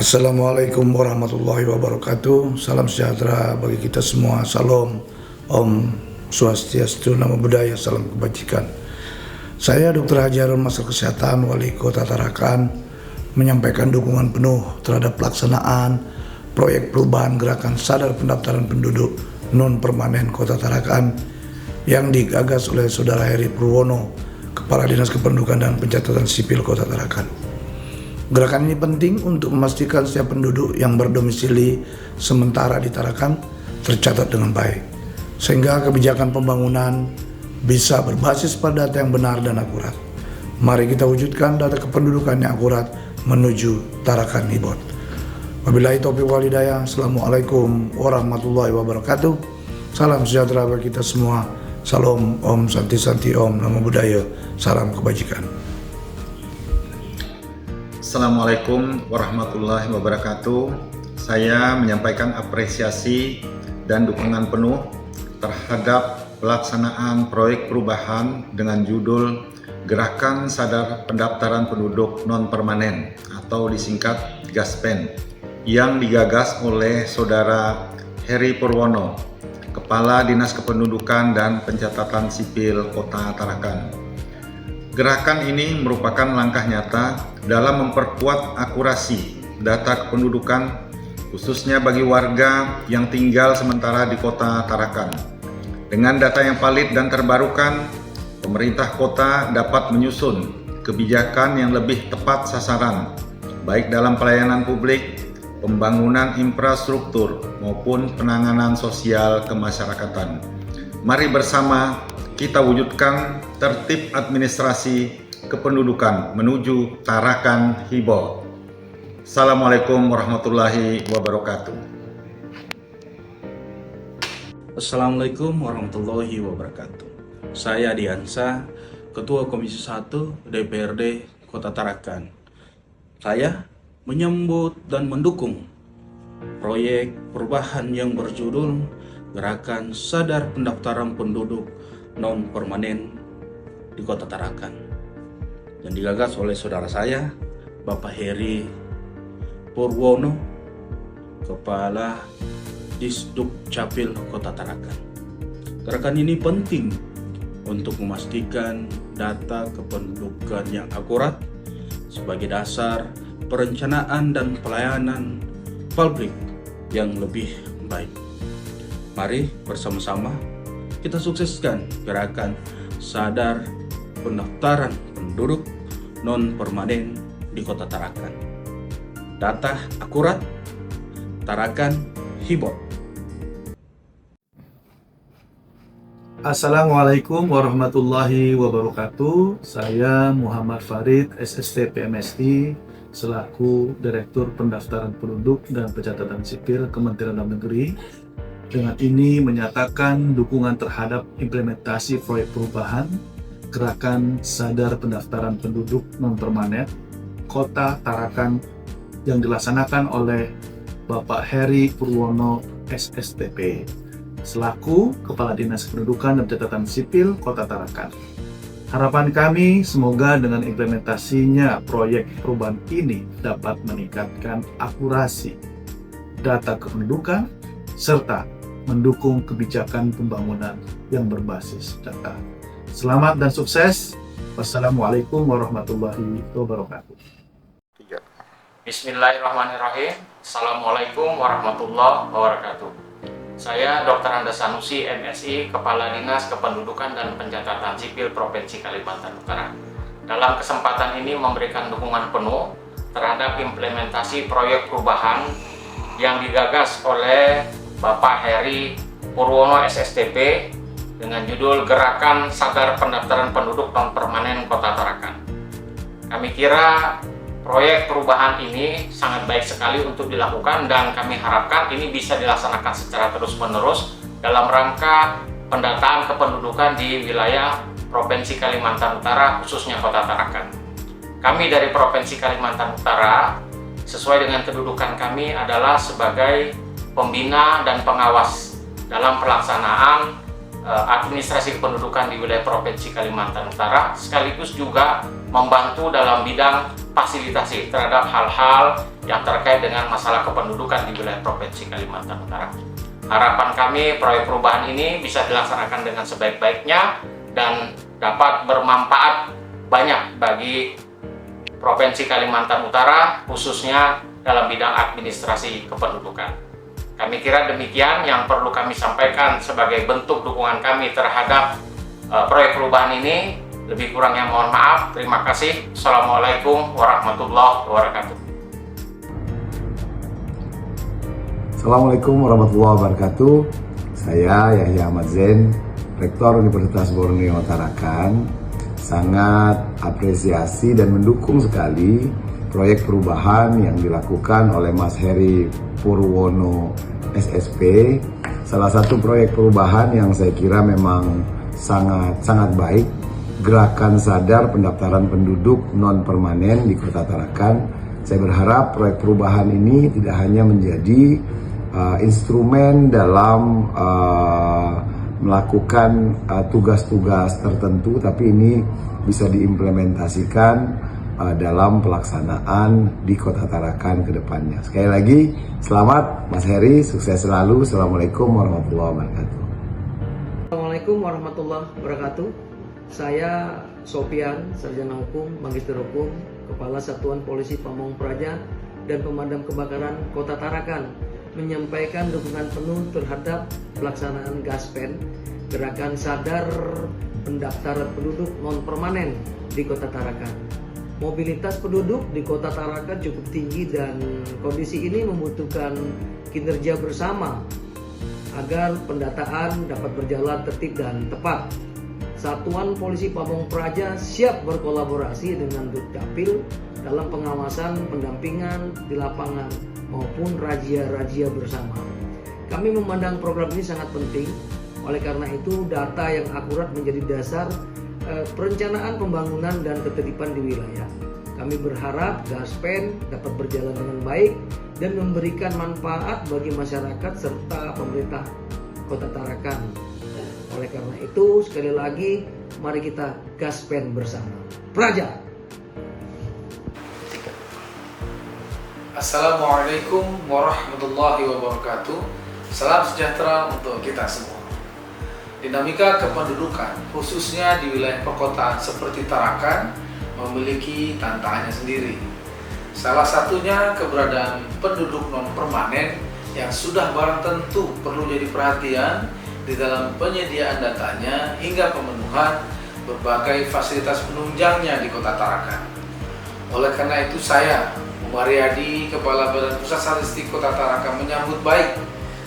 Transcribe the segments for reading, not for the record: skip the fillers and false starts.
Assalamualaikum warahmatullahi wabarakatuh. Salam sejahtera bagi kita semua. Salam, Om Swastiastu, Namo Buddhaya, salam kebajikan. Saya Dr. Haji Harun, Master Kesehatan, Wali Kota Tarakan, menyampaikan dukungan penuh terhadap pelaksanaan proyek perubahan gerakan sadar pendaftaran penduduk non-permanen Kota Tarakan yang digagas oleh Saudara Heri Purwono, Kepala Dinas Kependudukan dan Pencatatan Sipil Kota Tarakan. Gerakan ini penting untuk memastikan setiap penduduk yang berdomisili sementara di Tarakan tercatat dengan baik, sehingga kebijakan pembangunan bisa berbasis pada data yang benar dan akurat. Mari kita wujudkan data kependudukan yang akurat menuju Tarakan Hibot. Wabillahi taufiq wal hidayah. Assalamualaikum warahmatullahi wabarakatuh. Salam sejahtera bagi kita semua. Salam, Om Santi Santi, Om Namo Buddhaya, salam kebajikan. Assalamualaikum warahmatullahi wabarakatuh. Saya menyampaikan apresiasi dan dukungan penuh terhadap pelaksanaan proyek perubahan dengan judul Gerakan Sadar Pendaftaran Penduduk Non-Permanen atau disingkat GASPEN yang digagas oleh Saudara Heri Purwono, Kepala Dinas Kependudukan dan Pencatatan Sipil Kota Tarakan. Gerakan ini merupakan langkah nyata dalam memperkuat akurasi data kependudukan khususnya bagi warga yang tinggal sementara di Kota Tarakan. Dengan data yang valid dan terbarukan, pemerintah kota dapat menyusun kebijakan yang lebih tepat sasaran, baik dalam pelayanan publik, pembangunan infrastruktur, maupun penanganan sosial kemasyarakatan. Mari bersama kita wujudkan tertib administrasi kependudukan menuju Tarakan Hibot. Assalamualaikum warahmatullahi wabarakatuh. Assalamualaikum warahmatullahi wabarakatuh. Saya Diansa, Ketua Komisi 1 DPRD Kota Tarakan. Saya menyambut dan mendukung proyek perubahan yang berjudul Gerakan Sadar Pendaftaran Penduduk Non-Permanen di Kota Tarakan yang digagas oleh saudara saya, Bapak Heri Purwono, Kepala Disduk Capil Kota Tarakan. Gerakan ini penting untuk memastikan data kependudukan yang akurat sebagai dasar perencanaan dan pelayanan publik yang lebih baik. Mari bersama-sama kita sukseskan gerakan sadar pendaftaran penduduk non-permanen di Kota Tarakan. Data akurat, Tarakan Hibot. Assalamualaikum warahmatullahi wabarakatuh. Saya Muhammad Farid, SST PMSI, selaku Direktur Pendaftaran Penduduk dan Pencatatan Sipil Kementerian Dalam Negeri. Dengan ini menyatakan dukungan terhadap implementasi proyek perubahan Gerakan Sadar Pendaftaran Penduduk Non-Permanen Kota Tarakan yang dilaksanakan oleh Bapak Heri Purwono SSTP selaku Kepala Dinas Kependudukan dan Pencatatan Sipil Kota Tarakan. Harapan kami semoga dengan implementasinya proyek perubahan ini dapat meningkatkan akurasi data kependudukan serta mendukung kebijakan pembangunan yang berbasis data. Selamat dan sukses. Wassalamualaikum warahmatullahi wabarakatuh. Bismillahirrahmanirrahim. Assalamualaikum warahmatullahi wabarakatuh. Saya Dr. Anda Sanusi, MSI, Kepala Dinas Kependudukan dan Pencatatan Sipil Provinsi Kalimantan Utara. Dalam kesempatan ini memberikan dukungan penuh terhadap implementasi proyek perubahan yang digagas oleh Bapak Heri Purwono SSTP dengan judul Gerakan Sadar Pendaftaran Penduduk Non-Permanen Kota Tarakan. Kami kira proyek perubahan ini sangat baik sekali untuk dilakukan dan kami harapkan ini bisa dilaksanakan secara terus-menerus dalam rangka pendataan kependudukan di wilayah Provinsi Kalimantan Utara, khususnya Kota Tarakan. Kami dari Provinsi Kalimantan Utara, sesuai dengan kedudukan kami adalah sebagai pembina dan pengawas dalam pelaksanaan administrasi kependudukan di wilayah Provinsi Kalimantan Utara, sekaligus juga membantu dalam bidang fasilitasi terhadap hal-hal yang terkait dengan masalah kependudukan di wilayah Provinsi Kalimantan Utara. Harapan kami proyek perubahan ini bisa dilaksanakan dengan sebaik-baiknya dan dapat bermanfaat banyak bagi Provinsi Kalimantan Utara, khususnya dalam bidang administrasi kependudukan. Kami kira demikian yang perlu kami sampaikan sebagai bentuk dukungan kami terhadap proyek perubahan ini. Lebih kurangnya mohon maaf. Terima kasih. Assalamualaikum warahmatullahi wabarakatuh. Assalamualaikum warahmatullahi wabarakatuh. Saya Yahya Ahmad Zain, Rektor Universitas Borneo Tarakan, sangat apresiasi dan mendukung sekali proyek perubahan yang dilakukan oleh Mas Heri Purwono SSP. Salah satu proyek perubahan yang saya kira memang sangat baik, gerakan sadar pendaftaran penduduk non permanen di Kota Tarakan. Saya berharap proyek perubahan ini tidak hanya menjadi instrumen dalam melakukan tugas-tugas tertentu, tapi ini bisa diimplementasikan dalam pelaksanaan di Kota Tarakan ke depannya. Sekali lagi, selamat Mas Heri, sukses selalu. Assalamualaikum warahmatullahi wabarakatuh. Assalamualaikum warahmatullahi wabarakatuh. Saya Sofian, Sarjana Hukum, Magister Hukum, Kepala Satuan Polisi Pamong Praja dan Pemadam Kebakaran Kota Tarakan, menyampaikan dukungan penuh terhadap pelaksanaan GASPEN, Gerakan Sadar Pendaftaran Penduduk Non-Permanen di Kota Tarakan. Mobilitas penduduk di Kota Tarakan cukup tinggi dan kondisi ini membutuhkan kinerja bersama agar pendataan dapat berjalan tertib dan tepat. Satuan Polisi Pamong Praja siap berkolaborasi dengan Dukcapil dalam pengawasan pendampingan di lapangan maupun razia-razia bersama. Kami memandang program ini sangat penting, oleh karena itu data yang akurat menjadi dasar perencanaan pembangunan dan ketertiban di wilayah. Kami berharap GASPEN dapat berjalan dengan baik dan memberikan manfaat bagi masyarakat serta pemerintah Kota Tarakan. Oleh karena itu, sekali lagi, mari kita GASPEN bersama. Praja! Assalamualaikum warahmatullahi wabarakatuh. Salam sejahtera untuk kita semua. Dinamika kependudukan, khususnya di wilayah perkotaan seperti Tarakan, memiliki tantangannya sendiri. Salah satunya keberadaan penduduk non-permanen yang sudah barang tentu perlu jadi perhatian di dalam penyediaan datanya hingga pemenuhan berbagai fasilitas penunjangnya di Kota Tarakan. Oleh karena itu saya, Umar Riyadi, Kepala Badan Pusat Statistik Kota Tarakan, menyambut baik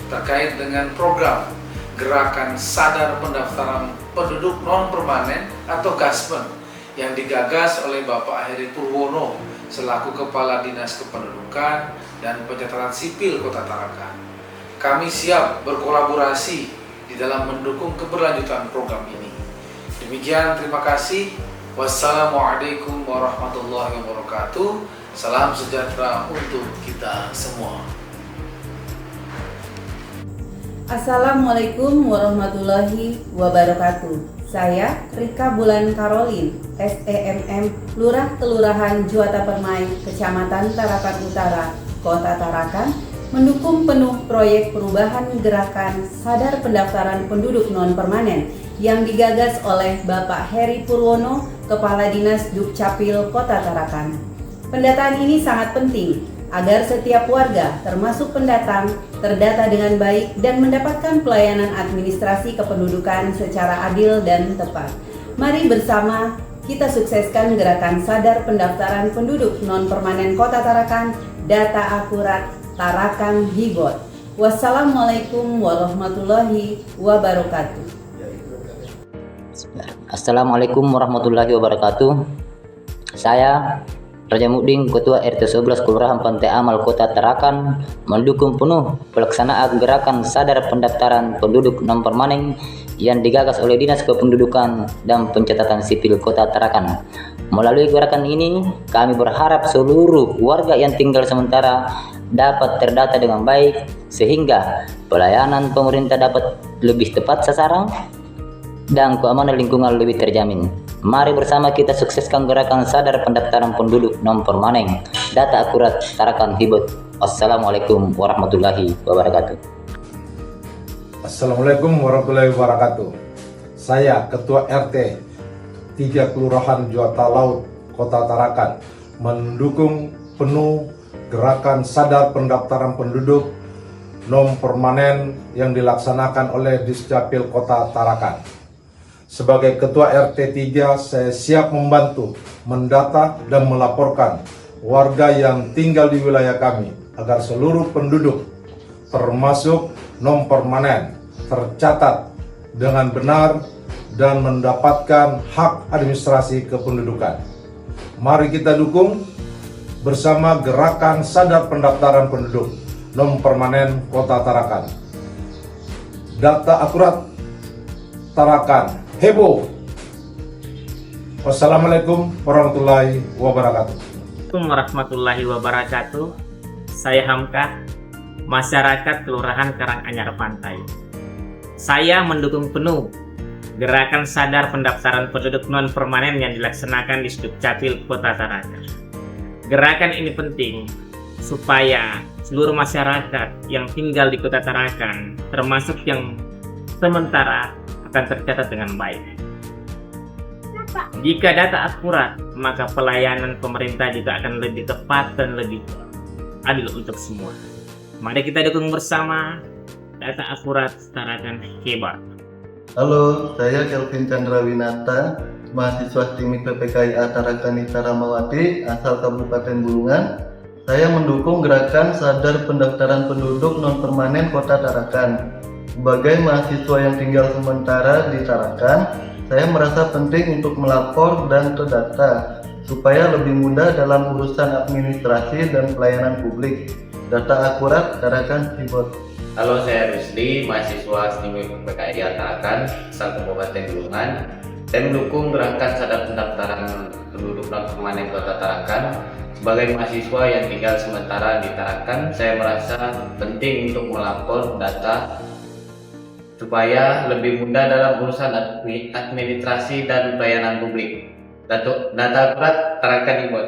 terkait dengan program Gerakan Sadar Pendaftaran Penduduk Non-Permanen atau GASPEN yang digagas oleh Bapak Heri Purwono selaku Kepala Dinas Kependudukan dan Pencatatan Sipil Kota Tarakan. Kami siap berkolaborasi di dalam mendukung keberlanjutan program ini. Demikian, terima kasih. Wassalamualaikum warahmatullahi wabarakatuh. Salam sejahtera untuk kita semua. Assalamualaikum warahmatullahi wabarakatuh. Saya Rika Bulan Karolin, SEMM, Lurah Kelurahan Juwata Permai, Kecamatan Tarakan Utara, Kota Tarakan, mendukung penuh proyek perubahan Gerakan Sadar Pendaftaran Penduduk Non-Permanen yang digagas oleh Bapak Heri Purwono, Kepala Dinas Dukcapil Kota Tarakan. Pendataan ini sangat penting agar setiap warga, termasuk pendatang, terdata dengan baik dan mendapatkan pelayanan administrasi kependudukan secara adil dan tepat. Mari bersama kita sukseskan Gerakan Sadar Pendaftaran Penduduk Non-Permanen Kota Tarakan, data akurat, Tarakan Hibot. Wassalamualaikum warahmatullahi wabarakatuh. Assalamualaikum warahmatullahi wabarakatuh. Saya Raja Muding, Ketua RT 11 Kelurahan Pantai Amal Kota Tarakan, mendukung penuh pelaksanaan Gerakan Sadar Pendaftaran Penduduk Non-Permanen yang digagas oleh Dinas Kependudukan dan Pencatatan Sipil Kota Tarakan. Melalui gerakan ini, kami berharap seluruh warga yang tinggal sementara dapat terdata dengan baik, sehingga pelayanan pemerintah dapat lebih tepat sasaran, dan keamanan lingkungan lebih terjamin. Mari bersama kita sukseskan gerakan sadar pendaftaran penduduk non permanen. Data akurat, Tarakan Hibot. Assalamualaikum warahmatullahi wabarakatuh. Assalamualaikum warahmatullahi wabarakatuh. Saya Ketua RT 3 Kelurahan Juwata Laut, Kota Tarakan, mendukung penuh gerakan sadar pendaftaran penduduk non permanen yang dilaksanakan oleh Disdapil Kota Tarakan. Sebagai Ketua RT 3, saya siap membantu mendata dan melaporkan warga yang tinggal di wilayah kami agar seluruh penduduk termasuk non permanen tercatat dengan benar dan mendapatkan hak administrasi kependudukan. Mari kita dukung bersama gerakan sadar pendaftaran penduduk non permanen Kota Tarakan. Data akurat, Tarakan heboh. Wassalamualaikum warahmatullahi wabarakatuh. Assalamualaikum warahmatullahi wabarakatuh. Saya Hamka, masyarakat Kelurahan Karanganyar Pantai. Saya mendukung penuh gerakan sadar pendaftaran penduduk non permanen yang dilaksanakan di Dukcapil Kota Tarakan. Gerakan ini penting supaya seluruh masyarakat yang tinggal di Kota Tarakan, termasuk yang sementara, akan tercatat dengan baik. Jika data akurat, maka pelayanan pemerintah juga akan lebih tepat dan lebih adil untuk semua. Mari kita dukung bersama. Data akurat, Tarakan hebat. Halo, saya Kelvin Chandrawinata, mahasiswa STIMIK PPKIA Tarakan Ramawati, asal Kabupaten Bulungan. Saya mendukung gerakan sadar pendaftaran penduduk non permanen Kota Tarakan. Sebagai mahasiswa yang tinggal sementara di Tarakan, saya merasa penting untuk melapor dan terdata supaya lebih mudah dalam urusan administrasi dan pelayanan publik. Data akurat, Tarakan Hibot. Halo, saya Rusdi, mahasiswa STIMIK PPKIA Tarakan, asal Kabupaten Bulungan. Saya mendukung gerakan sadar pendaftaran penduduk non permanen Kota Tarakan. Sebagai mahasiswa yang tinggal sementara di Tarakan, saya merasa penting untuk melapor data supaya lebih mudah dalam urusan administrasi dan pelayanan publik. Data akurat, Tarakan Hibot.